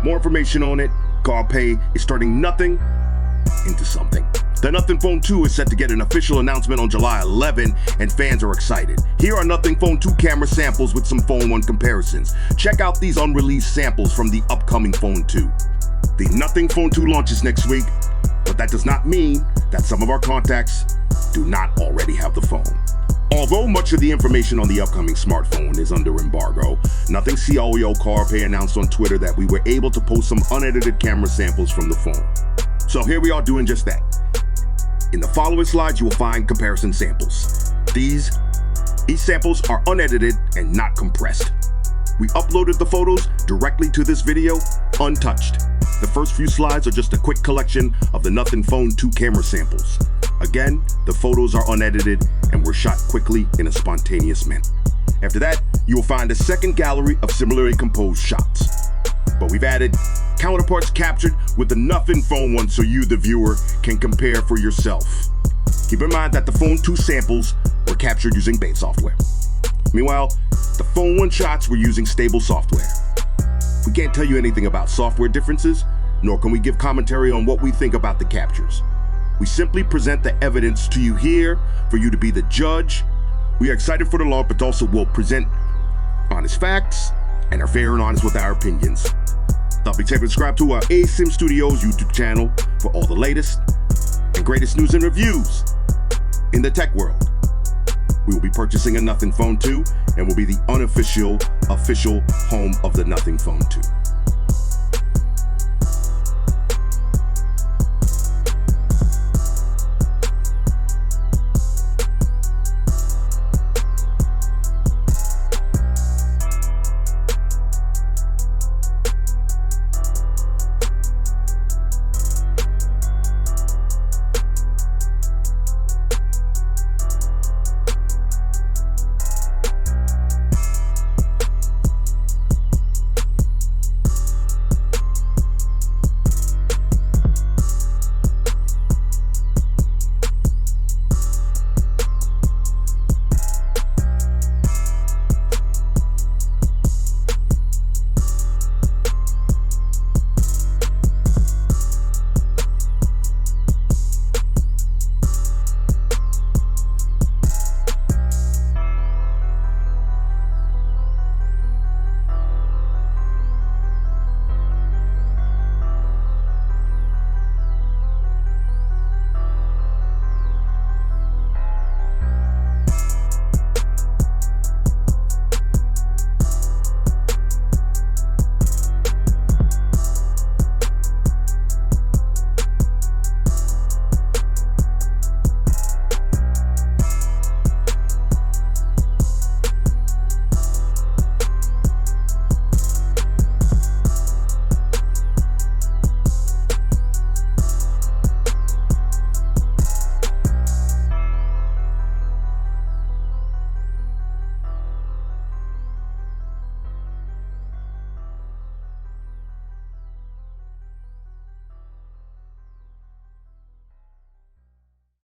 got more information on it. CarPay is turning nothing into something. The Nothing Phone 2 is set to get an official announcement on July 11, and fans are excited. Here are Nothing Phone 2 camera samples with some Phone 1 comparisons. Check out these unreleased samples from the upcoming Phone 2. The Nothing Phone 2 launches next week, but that does not mean that some of our contacts do not already have the phone. Although much of the information on the upcoming smartphone is under embargo, Nothing CEO CarPay announced on Twitter that we were able to post some unedited camera samples from the phone. So here we are doing just that. In the following slides, you will find comparison samples. These samples are unedited and not compressed. We uploaded the photos directly to this video, untouched. The first few slides are just a quick collection of the Nothing Phone 2 camera samples. Again, the photos are unedited and were shot quickly in a spontaneous manner. After that, you will find a second gallery of similarly composed shots. But we've added counterparts captured with the Nothing Phone 1 so you, the viewer, can compare for yourself. Keep in mind that the Phone 2 samples were captured using bait software. Meanwhile, the Phone 1 shots were using stable software. We can't tell you anything about software differences, nor can we give commentary on what we think about the captures. We simply present the evidence to you here for you to be the judge. We are excited for the launch, but also will present honest facts and are fair and honest with our opinions. Don't be taking subscribe to our eSIM Studios YouTube channel for all the latest and greatest news and reviews in the tech world. We will be purchasing a Nothing Phone 2 and will be the official home of the Nothing Phone 2.